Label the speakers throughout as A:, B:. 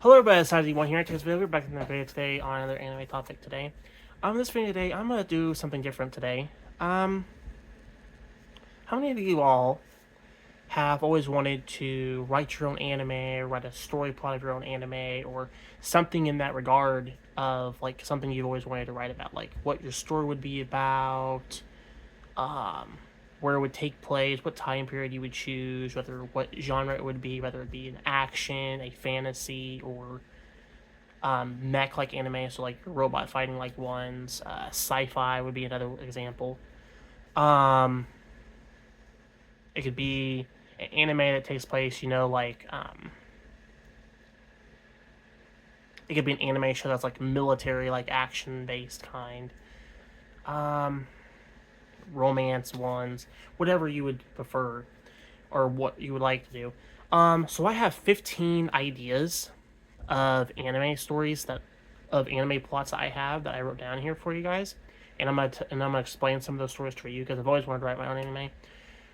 A: Hello everybody, it's Saturday1 here. Today's video, we're back in the video today on another anime topic today. This video today, I'm gonna do something different today. How many of you all have always wanted to write your own anime, or write a story plot of your own anime, or something in that regard of, like, something you've always wanted to write about, like, what your story would be about, where it would take place, what time period you would choose, what genre it would be, whether it be an action, a fantasy, or mech like anime, so like robot fighting like ones. Sci-fi would be another example. Um, it could be an anime that takes place, it could be an anime show that's like military, like action based kind. Um, Romance ones, whatever you would prefer or what you would like to do. So I have 15 ideas of anime stories of anime plots I have that I wrote down here for you guys, and I'm gonna explain some of those stories to you because I've always wanted to write my own anime.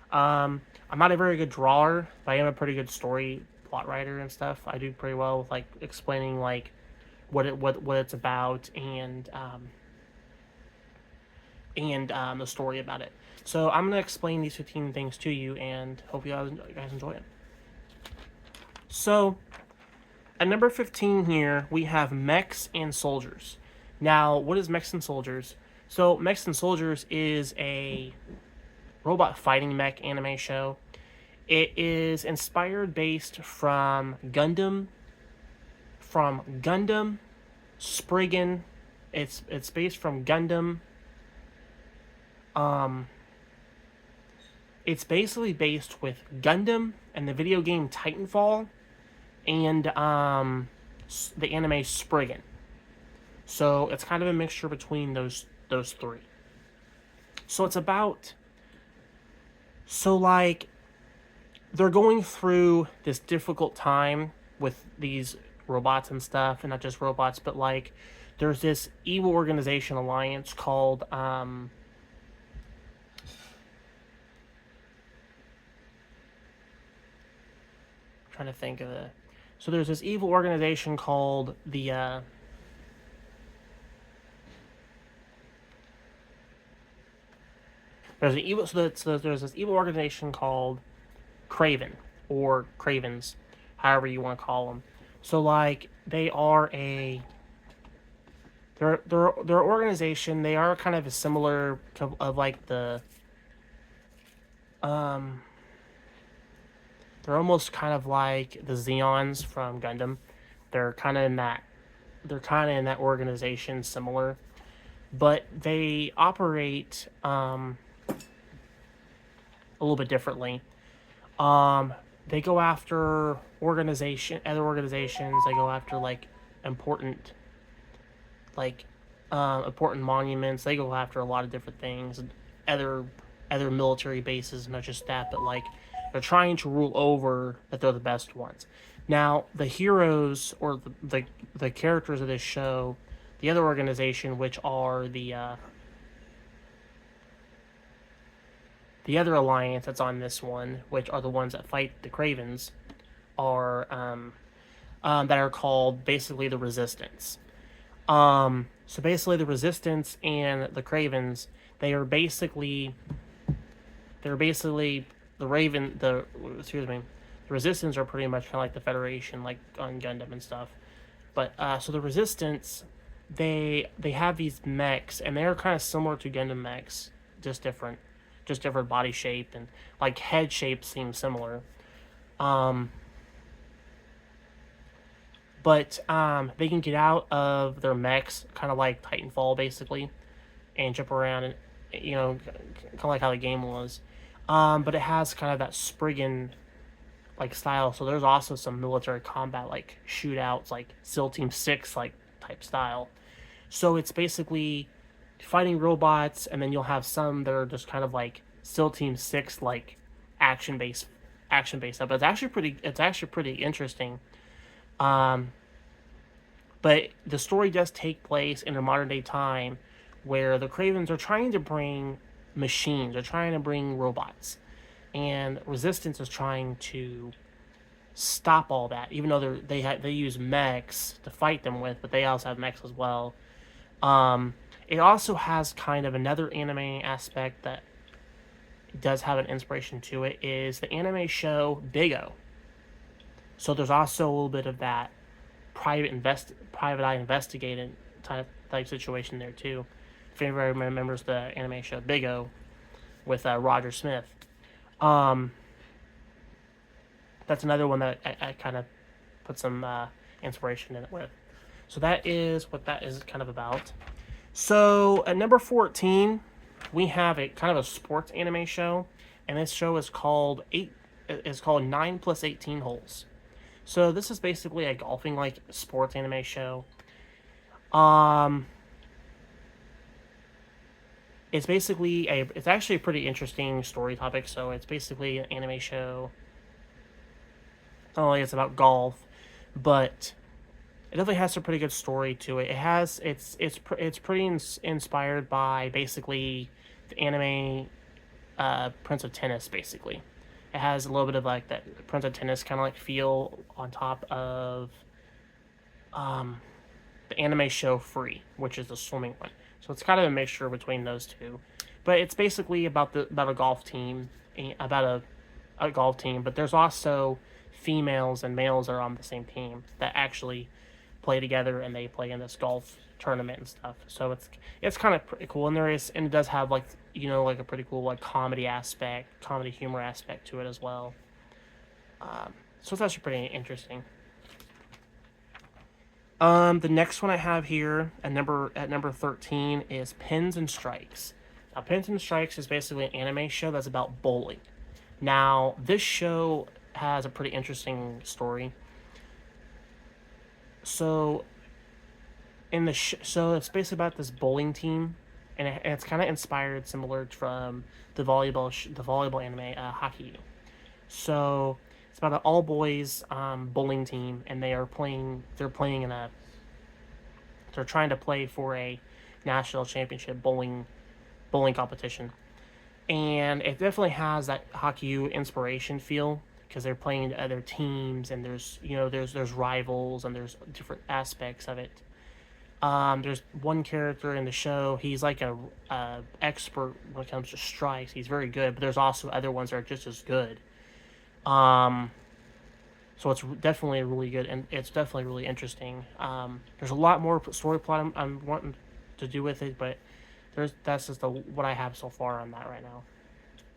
A: I'm not a very good drawer, but I am a pretty good story plot writer and stuff. I do pretty well with like explaining like what it's about and the story about it. So I'm gonna explain these 15 things to you, and hope you guys enjoy it. So at number 15 here, we have Mechs and Soldiers. Now, what is Mechs and Soldiers? So, Mechs and Soldiers is a robot fighting mech anime show. It is inspired based from Gundam, Spriggan. It's based from Gundam. Um, it's basically based with Gundam and the video game Titanfall and the anime Spriggan. So it's kind of a mixture between those three. So it's about like they're going through this difficult time with these robots and stuff, and not just robots, but like there's this evil organization alliance called trying to think of it. So there's this evil organization called there's this evil organization called Craven, or Cravens, however you want to call them. So like they are a their organization. They are kind of a similar to, of like the um they're almost kind of like the Zeons from Gundam. They're kind of in that they're kind of in that organization similar, but they operate a little bit differently. Um, they go after other organizations. They go after like important, like, important monuments. They go after a lot of different things, other other military bases, not just that, but like they're trying to rule over that they're the best ones. Now, the heroes or the characters of this show, the other organization, which are the other alliance that's on this one, which are the ones that fight the Cravens, are that are called basically the Resistance. So basically, the Resistance and the Cravens, they are basically the Raven. The excuse me, the Resistance are pretty much kind of like the Federation, like on Gundam and stuff. But so the Resistance, they have these mechs, and they're kind of similar to Gundam mechs, just different, body shape, and like head shape seems similar. Um, but they can get out of their mechs, kind of like Titanfall, basically, and jump around, and kind of like how the game was. But it has kind of that Spriggan like style. So there's also some military combat, like shootouts, like SEAL Team 6 like type style. So it's basically fighting robots, and then you'll have some that are just kind of like SEAL Team 6 like action based stuff. But it's actually pretty interesting. Um, but the story does take place in a modern day time where the Cravens are trying to bring machines, they're trying to bring robots, and Resistance is trying to stop all that. Even though they use mechs to fight them with, but they also have mechs as well. It also has kind of another anime aspect that does have an inspiration to it, is the anime show Big O. So there's also a little bit of that private eye investigating type situation there too. If anybody remembers the anime show Big O with Roger Smith, um, that's another one that I kind of put some inspiration in it with. So that is what that is kind of about. So at number 14, we have a kind of a sports anime show, and this show is called 9 plus 18 holes. So this is basically a golfing like sports anime show. It's basically it's actually a pretty interesting story topic. So it's basically an anime show. Not only it's about golf, but it definitely has a pretty good story to it. It's pretty inspired by basically the anime Prince of Tennis. Basically, it has a little bit of like that Prince of Tennis kind of like feel on top of the anime show Free, which is the swimming one. So it's kind of a mixture between those two, but it's basically about a golf team, a golf team. But there's also females and males that are on the same team that actually play together, and they play in this golf tournament and stuff. So it's kind of pretty cool, and it does have like like a pretty cool like comedy humor aspect to it as well. So it's actually pretty interesting. The next one I have here at number 13 is Pins and Strikes. Now, Pins and Strikes is basically an anime show that's about bowling. Now, this show has a pretty interesting story. So, so it's basically about this bowling team, and it's kind of inspired similar from the volleyball anime Hockey. So it's about an all boys bowling team, and they're playing in they're trying to play for a national championship bowling competition, and it definitely has that Haikyuu inspiration feel because they're playing other teams, and there's rivals, and there's different aspects of it. There's one character in the show. He's like a expert when it comes to strikes. He's very good, but there's also other ones that are just as good. So it's definitely really good, and it's definitely really interesting. There's a lot more story plot I'm wanting to do with it, but that's just what I have so far on that right now.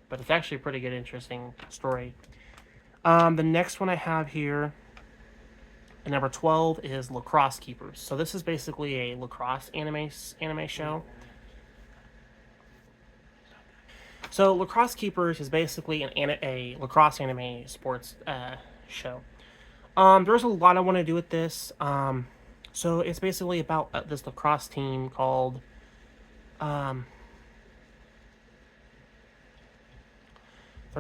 A: But it's actually a pretty good, interesting story. The next one I have here, at number 12, is Lacrosse Keepers. So this is basically a lacrosse anime show. So Lacrosse Keepers is basically a lacrosse anime sports show. There's a lot I want to do with this. So it's basically about this lacrosse team called they're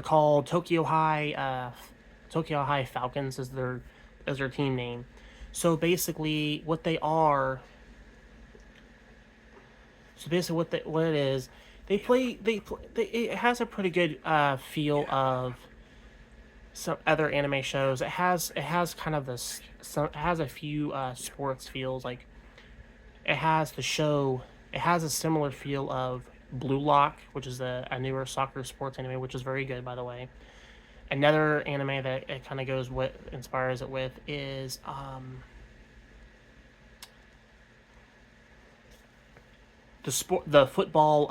A: called Tokyo High Falcons is their team name. So basically what they are what it is, it has a pretty good feel of some other anime shows. It has kind of this, it has a few sports feels. Like it has a similar feel of Blue Lock, which is a newer soccer sports anime, which is very good, by the way. Another anime that it kind of inspires it with is the football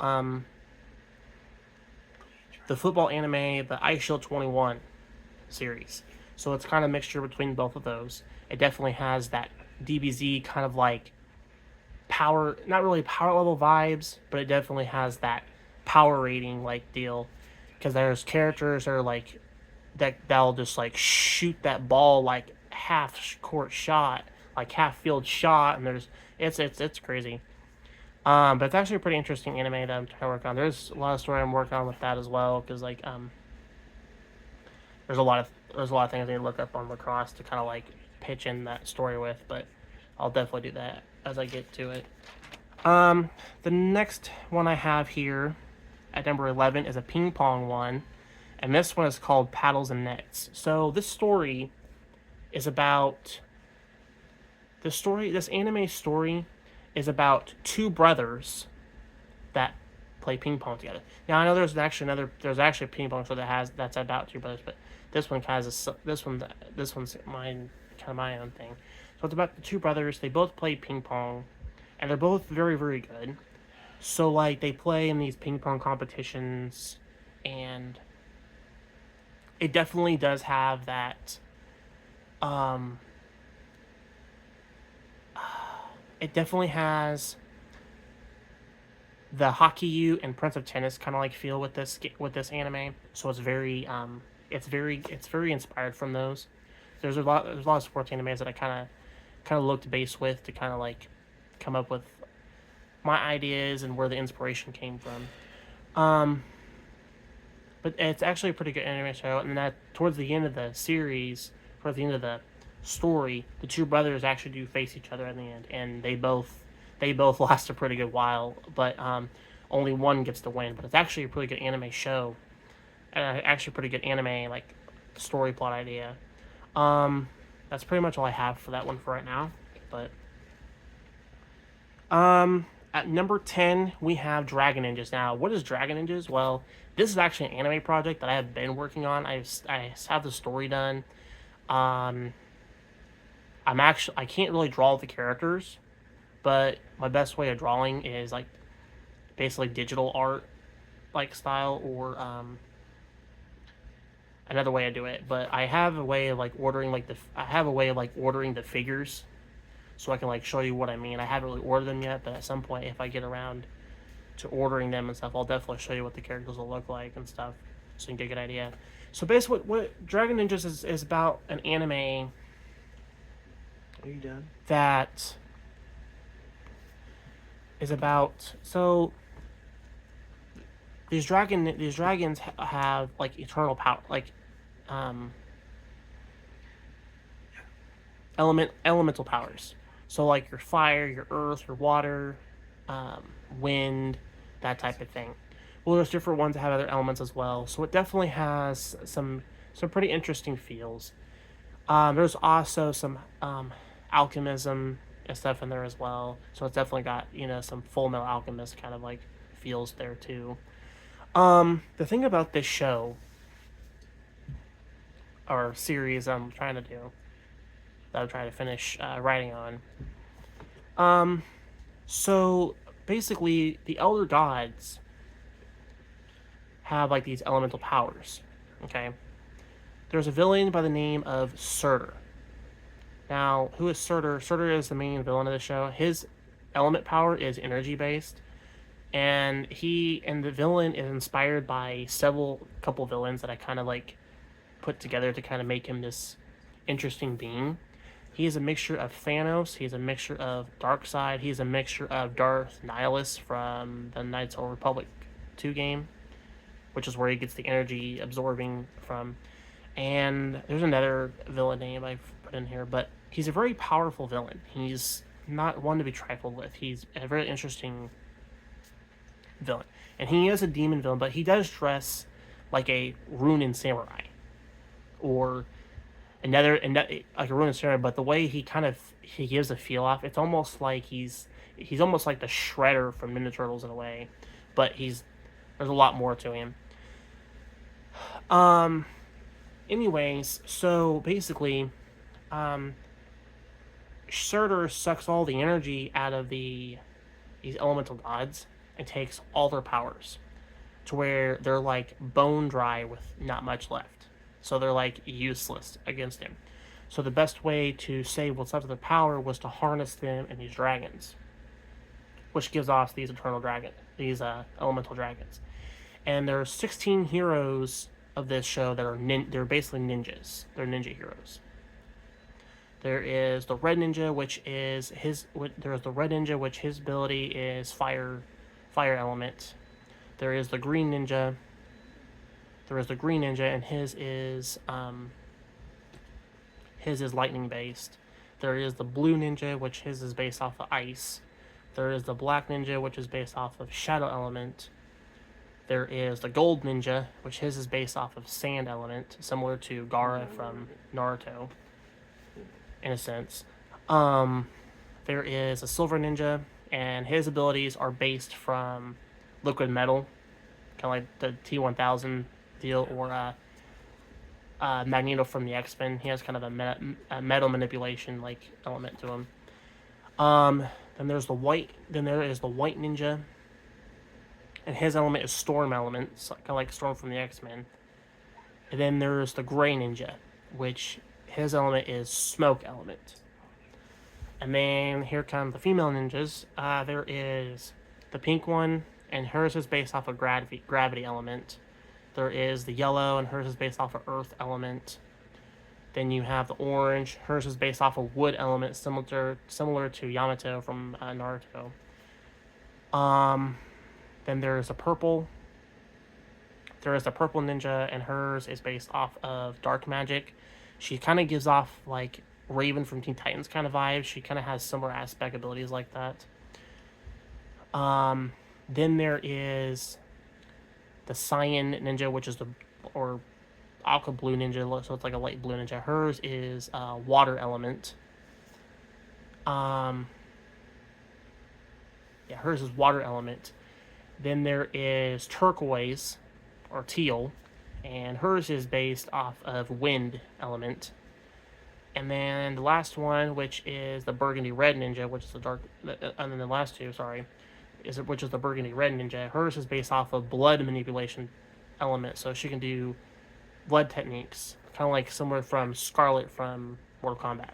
A: anime, the Ice Shield 21 series. So it's kind of a mixture between both of those. It definitely has that DBZ kind of like power, not really power level vibes, but it definitely has that power rating like deal, because there's characters that are like that'll just like shoot that ball like half court shot, like half field shot, and it's crazy. But it's actually a pretty interesting anime that I'm trying to work on. There's a lot of story I'm working on with that as well, because like there's a lot of things I need to look up on lacrosse to kind of like pitch in that story with, but I'll definitely do that as I get to it. The next one I have here at number 11 is a ping pong one, and this one is called Paddles and Nets. So this story is about the story. This anime story is about two brothers that play ping pong together. Now I know there's actually a ping pong show that's about two brothers, but this one kind of this one's my own thing. So it's about the two brothers. They both play ping pong, and they're both very very good. So like they play in these ping pong competitions, and it definitely does have that. Um, it definitely has the Haikyuu and Prince of Tennis kind of like feel with this anime. So it's very inspired from those. There's a lot of sports animes that I kind of looked base with to kind of like come up with my ideas and where the inspiration came from. Um, but it's actually a pretty good anime show. And that towards the end of the series, towards the end of the story, the two brothers actually do face each other in the end, and they both last a pretty good while. But only one gets to win. But it's actually a pretty good anime show, and actually a pretty good anime like story plot idea. Um, that's pretty much all I have for that one for right now. But at number 10, we have Dragon Ninjas. Now, what is Dragon Ninjas? Well, this is actually an anime project that I have been working on. I have the story done. Um, I can't really draw the characters, but my best way of drawing is like basically digital art like style or another way I do it. But I have a way of like ordering the figures so I can like show you what I mean. I haven't really ordered them yet, but at some point if I get around to ordering them and stuff, I'll definitely show you what the characters will look like and stuff, so you can get a good idea. So basically, what Dragon Ninjas is about an anime.
B: Are you done?
A: That is about these dragons have like eternal power, like um, elemental powers. So like your fire, your earth, your water, um, wind, that type of thing. Well, there's different ones that have other elements as well. So it definitely has some pretty interesting feels. There's also some alchemism and stuff in there as well. So it's definitely got some Full Metal Alchemist kind of like feels there too. The thing about this show or series I'm trying to do that I'm trying to finish writing on. Um, so basically, the Elder Gods have like these elemental powers. Okay, there's a villain by the name of Surtur. Now, who is Surtur? Surtur is the main villain of the show. His element power is energy based, and the villain is inspired by couple villains that I kind of like put together to kind of make him this interesting being. He is a mixture of Thanos. He's a mixture of Darkseid. He's a mixture of Darth Nihilus from the Knights of the Old Republic 2 game, which is where he gets the energy absorbing from. And there's another villain name I've put in here, but he's a very powerful villain. He's not one to be trifled with. He's a very interesting villain. And he is a demon villain, but he does dress like a Runin samurai. Or like a Runin samurai, but the way he gives a feel off, it's almost like he's almost like the Shredder from Ninja Turtles in a way. But there's a lot more to him. Anyways, so basically, Surtur sucks all the energy out of these elemental gods and takes all their powers to where they're like bone dry with not much left. So they're like useless against him. So the best way to save what's left of their power was to harness them in these dragons, which gives off these these elemental dragons. And there are 16 heroes of this show that are they're basically ninjas. They're ninja heroes. There is the Red Ninja, which is his ability is fire element. There is the Green Ninja. And his is lightning based. There is the Blue Ninja, which his is based off of ice. There is the Black Ninja, which is based off of shadow element. There is the Gold Ninja, which his is based off of sand element, similar to Gaara from Naruto. in a sense. Um, there is a Silver Ninja, and his abilities are based from liquid metal, kind of like the T1000 deal, or Magneto from the X-Men. He has kind of a metal manipulation like element to him. Um, then there's the white. Then there is the White Ninja, and his element is Storm element, so kind of like Storm from the X-Men. And then there's the Gray Ninja, which his element is Smoke element. And then here come the female ninjas. There is the pink one, and hers is based off of gravity element. There is the yellow, and hers is based off of earth element. Then you have the orange. Hers is based off of wood element, similar to Yamato from Naruto. Then there's a purple. There is a purple ninja, and hers is based off of dark magic. She kind of gives off like Raven from Teen Titans kind of vibes. She kind of has similar aspect abilities like that. Then there is the Cyan Ninja, which is the or Aqua Blue Ninja, so it's like a light blue ninja. Hers is water element. Yeah, hers is water element. Then there is Turquoise or Teal, and hers is based off of wind element. And then the last one, which is the Burgundy Red Ninja, which is the dark, and then the last two, sorry, which is the Burgundy Red Ninja. Hers is based off of blood manipulation element, so she can do blood techniques, kind of like similar from Scarlet from Mortal Kombat,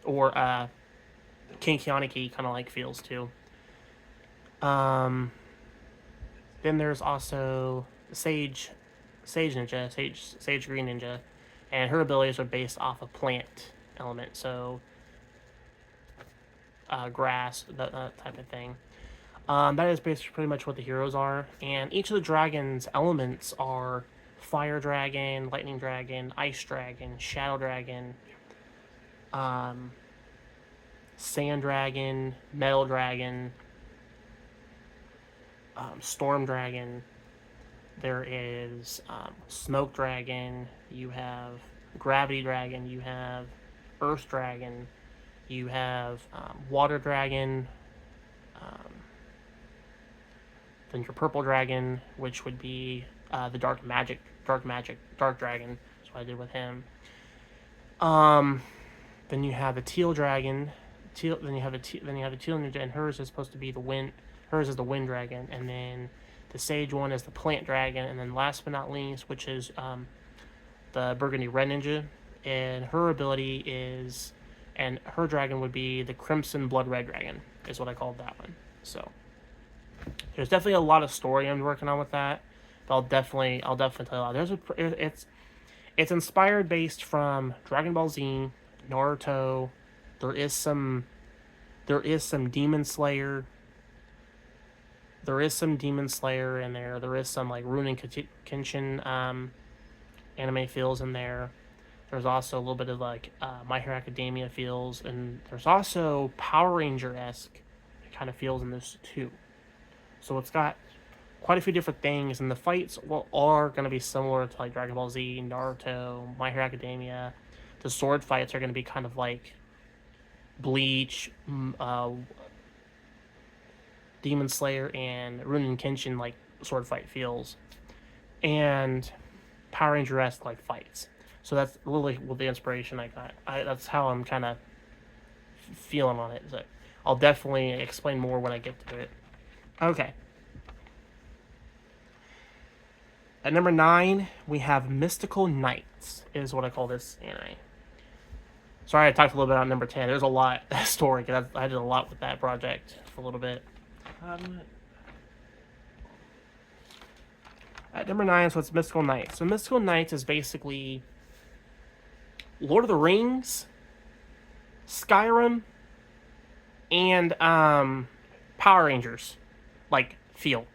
A: or King Kianiki kind of like feels too. Then there's also the Sage Ninja, Sage Green Ninja, and her abilities are based off of plant element, so grass, that type of thing. That is basically pretty much what the heroes are, and each of the dragons' elements are fire dragon, lightning dragon, ice dragon, shadow dragon, sand dragon, metal dragon, storm dragon. There is smoke dragon. You have gravity dragon. You have earth dragon. You have water dragon. Then your purple dragon, which would be the dark dragon. That's what I did with him. Then you have a teal dragon. Then you have a teal ninja, and hers is supposed to be the wind. Hers is the wind dragon, and then the sage one is the plant dragon, and then last but not least, which is the Burgundy Red Ninja, and her ability is, and her dragon would be the Crimson Blood Red Dragon, is what I called that one. So there's definitely a lot of story I'm working on with that, but I'll definitely tell you. It's inspired based from Dragon Ball Z, Naruto. There is some Demon Slayer. There is some Demon Slayer in there. There is some like Rurouni Kenshin anime feels in there. There's also a little bit of like My Hero Academia feels, and there's also Power Ranger-esque kind of feels in this too. So it's got quite a few different things, and the fights are going to be similar to like Dragon Ball Z, Naruto, My Hero Academia. The sword fights are going to be kind of like Bleach, Demon Slayer, and Rurouni Kenshin like sword fight feels, and Power Ranger-esque like fights. So that's really what the inspiration I got. That's how I'm kind of feeling on it. So I'll definitely explain more when I get to it. Okay. At number 9, we have Mystical Knights, is what I call this anime. Sorry, I talked a little bit on number 10. There's a lot of story, because I did a lot with that project for a little bit. At number 9, so it's Mystical Knights. So Mystical Knights is basically Lord of the Rings, Skyrim, and Power Rangers, like, feel.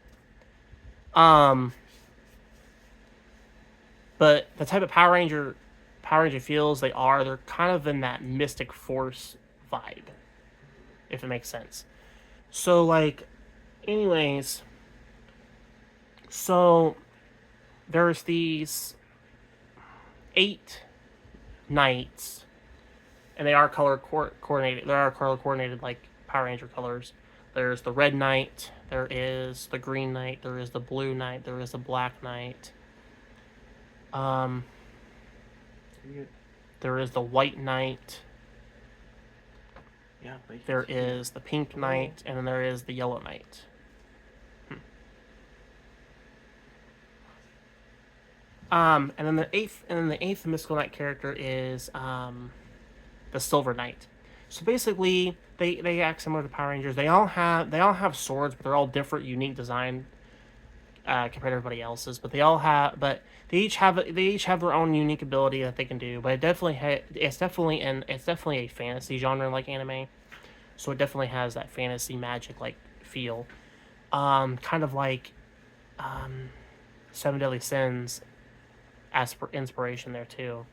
A: But the type of Power Ranger feels they're kind of in that Mystic Force vibe, if it makes sense. So, like, anyways, so there's these 8 knights and they are coordinated. There are color coordinated like Power Ranger colors. There's the Red Knight. There is the Green Knight. There is the Blue Knight. There is the Black Knight. Um, there is the White Knight.
B: Yeah.
A: There is the Pink Knight, and then there is the Yellow Knight. And then the eighth mystical knight character is the Silver Knight. So basically, they act similar to Power Rangers. They all have swords, but they're all different, unique design compared to everybody else's. But they each have their own unique ability that they can do. But it's definitely a fantasy genre like anime, so it definitely has that fantasy magic like feel, kind of like Seven Deadly Sins as for inspiration there too.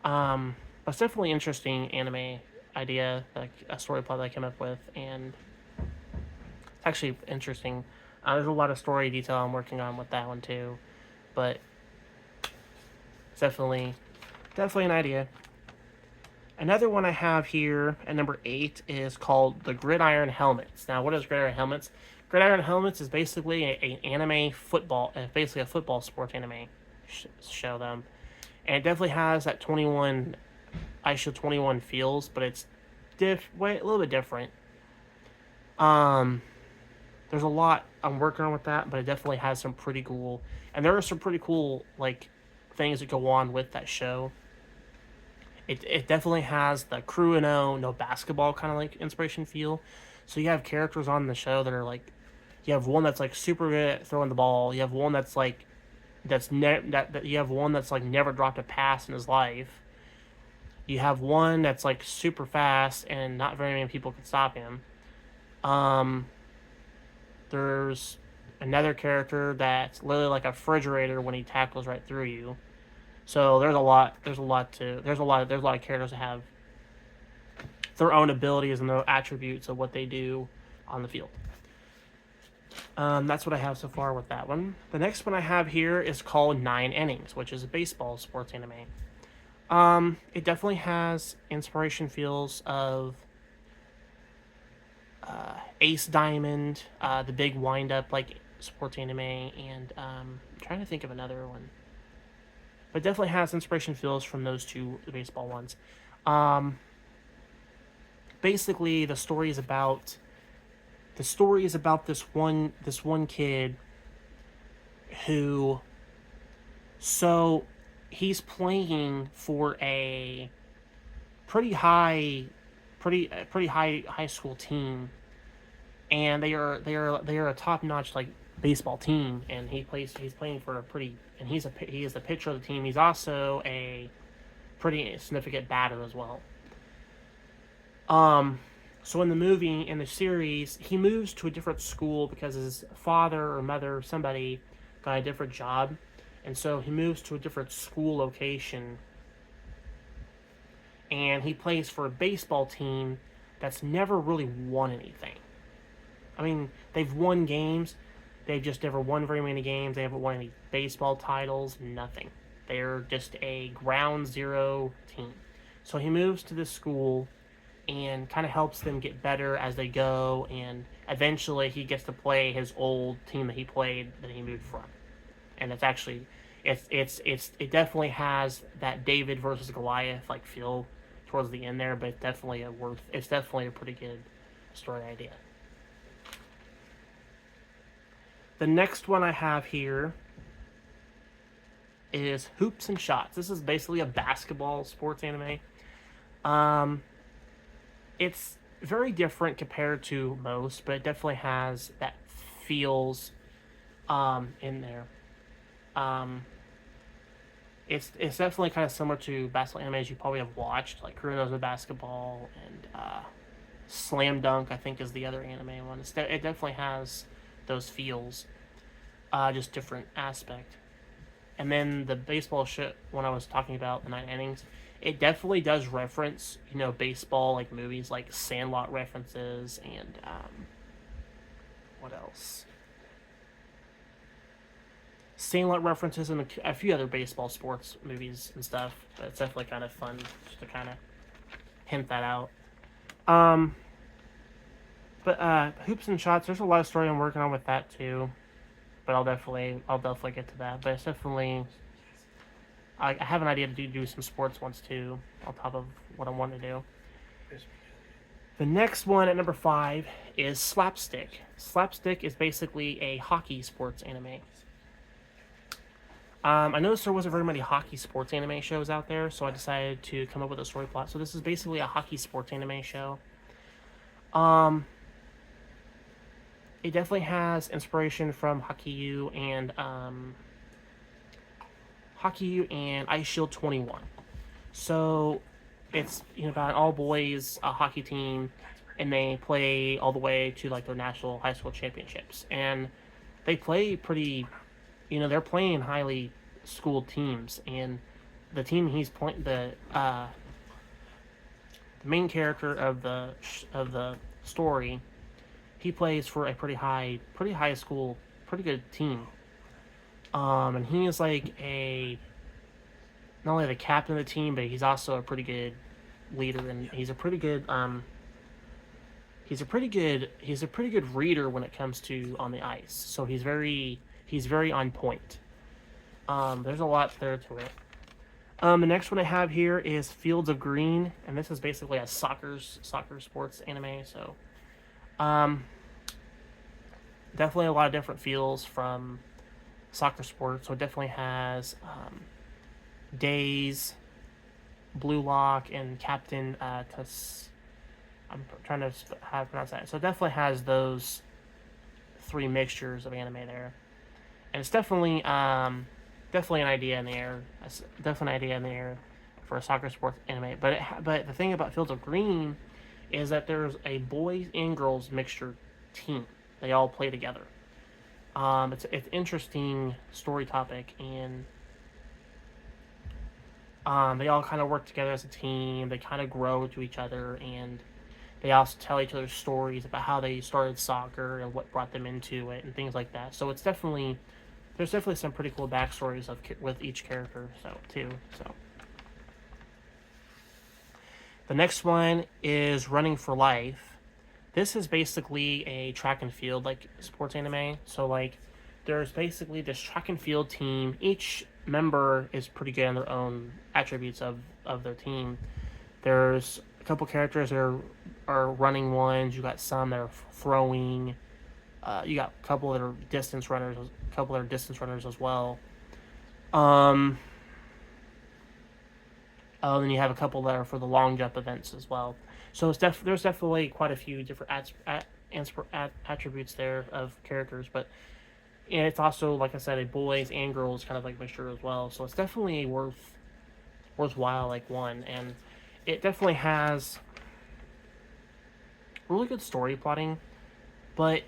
A: But it's definitely interesting anime idea, like a story plot that I came up with, and it's actually interesting. There's a lot of story detail I'm working on with that one too, but it's definitely an idea. Another one I have here at number 8 is called the Gridiron Helmets. Now, what is Gridiron Helmets? Gridiron Helmets is basically an anime football, basically a football sports anime show them, and it definitely has that 21 feels, but it's a little bit different. There's a lot I'm working on with that, but it definitely has some pretty cool, and there are some pretty cool like things that go on with that show. It definitely has the crew no basketball kind of like inspiration feel. So you have characters on the show that are like, you have one that's like super good at throwing the ball. You have one that's like you have one that's like never dropped a pass in his life. You have one that's like super fast and not very many people can stop him. There's another character that's literally like a refrigerator when he tackles right through you. So there's a lot of characters that have their own abilities and their attributes of what they do on the field. That's what I have so far with that one. The next one I have here is called Nine Innings, which is a baseball sports anime. It definitely has inspiration feels of Ace Diamond, the big wind up like sports anime, and I'm trying to think of another one. But it definitely has inspiration feels from those two baseball ones. Basically, the story is about this one kid who, so he's playing for a pretty high school team, and they are a top notch like baseball team, and he's playing for he is the pitcher of the team. He's also a pretty significant batter as well. So in the series, he moves to a different school because his father or mother, somebody, got a different job, and so he moves to a different school location, and he plays for a baseball team that's never really won anything. I mean, they've won games, they've just never won very many games. They haven't won any baseball titles, nothing. They're just a ground zero team. So he moves to this school and kind of helps them get better as they go, and eventually he gets to play his old team that he moved from. And it's actually it definitely has that David versus Goliath like feel towards the end there, but it's definitely a pretty good story idea. The next one I have here is Hoops and Shots. This is basically a basketball sports anime. It's very different compared to most, but it definitely has that feels in there. It's definitely kind of similar to basketball animes you probably have watched, like Kurono's Basketball and Slam Dunk, I think, is the other anime one. It definitely has those feels, just different aspect. And then the baseball shit when I was talking about the Nine Innings, it definitely does reference, baseball, like movies like Sandlot references, and what else? Sandlot references and a few other baseball sports movies and stuff. But it's definitely kind of fun just to kind of hint that out. Um, but Hoops and Shots, there's a lot of story I'm working on with that too. But I'll definitely get to that. But it's definitely, I have an idea to do some sports ones too, on top of what I want to do. The next one at number 5 is Slapstick. Slapstick is basically a hockey sports anime. I noticed there wasn't very many hockey sports anime shows out there, so I decided to come up with a story plot. So this is basically a hockey sports anime show. It definitely has inspiration from Haikyuu and Ice Shield 21. So it's about an all boys hockey team, and they play all the way to like their national high school championships, and they play pretty. They're playing highly schooled teams, and the team he's playing the main character of the story, he plays for a pretty high school, pretty good team. And he is like not only the captain of the team, but he's also a pretty good leader, and he's a pretty good reader when it comes to on the ice. So he's very on point. There's a lot there to it. The next one I have here is Fields of Green, and this is basically a soccer sports anime. So, definitely a lot of different feels from soccer sports. So it definitely has Days, Blue Lock, and Captain I'm trying to how to pronounce that. So it definitely has those 3 mixtures of anime there, and it's definitely definitely an idea in the air. Definitely an idea in the air for a soccer sports anime. But the thing about Fields of Green is that there's a boys and girls mixture team. They all play together. It's interesting story topic, and they all kind of work together as a team. They kind of grow to each other, and they also tell each other stories about how they started soccer and what brought them into it and things like that. So there's definitely some pretty cool backstories with each character. So the next one is Running for Life. This is basically a track and field like sports anime. So like there's basically this track and field team. Each member is pretty good in their own attributes of their team. There's a couple characters that are running ones. You got some that are throwing. You got a couple that are distance runners. As well. Then you have a couple that are for the long jump events as well. So there's definitely quite a few different attributes there of characters, but it's also, like I said, a boys and girls kind of like mixture as well. So it's definitely worthwhile like one, and it definitely has really good story plotting, but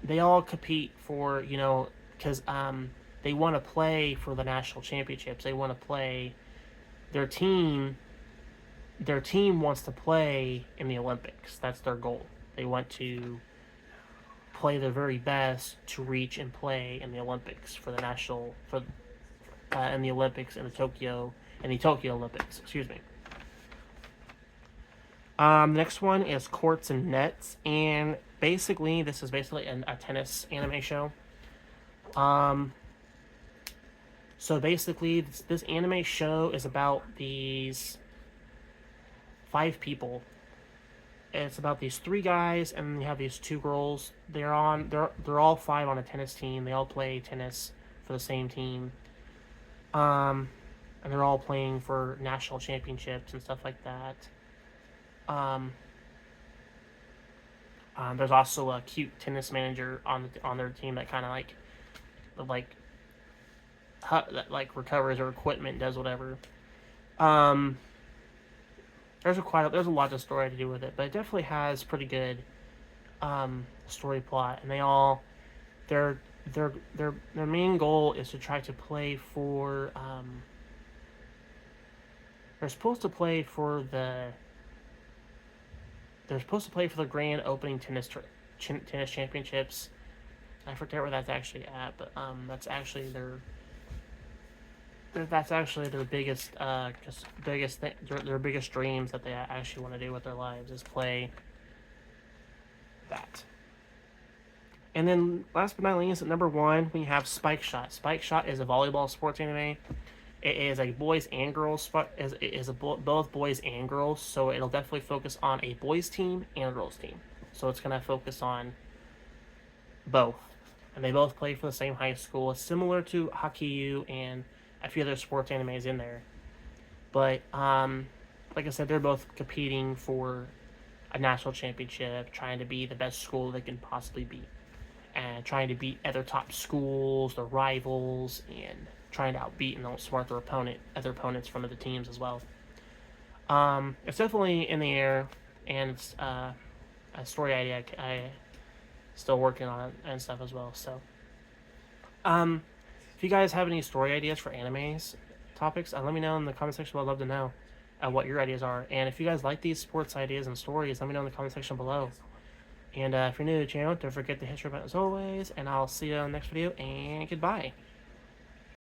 A: they all compete for because they want to play for the national championships. They want to play their team. Their team wants to play in the Olympics. That's their goal. They want to play their very best to reach and play in the Olympics for the national in the Olympics in the Tokyo Olympics. Excuse me. Next one is Courts and Nets, and basically this is basically a tennis anime show. So basically this anime show is about these 5 people. It's about these 3 guys, and you have these 2 girls. They're all 5 on a tennis team. They all play tennis for the same team. And they're all playing for national championships and stuff like that. There's also a cute tennis manager on their team that kind of like recovers their equipment, does whatever. There's a lot of story to do with it, but it definitely has pretty good story plot, and they all their main goal is to try to play for they're supposed to play for the grand opening tennis championships. I forget where that's actually at, but that's actually that's actually their biggest, just biggest thing, their biggest dreams that they actually want to do with their lives is play that. And then, last but not least, at number one, we have Spike Shot. Spike Shot is a volleyball sports anime. It is a boys and girls. It is both boys and girls. So it'll definitely focus on a boys team and a girls team. So it's gonna focus on both, and they both play for the same high school. It's similar to Hakiyu and a few other sports animes in there. But like I said, they're both competing for a national championship, trying to be the best school they can possibly be, and trying to beat other top schools, their rivals, and trying to outbeat and outsmart other opponents from other teams as well. It's definitely in the air, and it's a story idea I still working on it and stuff as well. So, if you guys have any story ideas for animes topics, let me know in the comment section. I'd love to know what your ideas are. And if you guys like these sports ideas and stories, let me know in the comment section below. And if you're new to the channel, don't forget to hit your button as always. And I'll see you on the next video. And goodbye.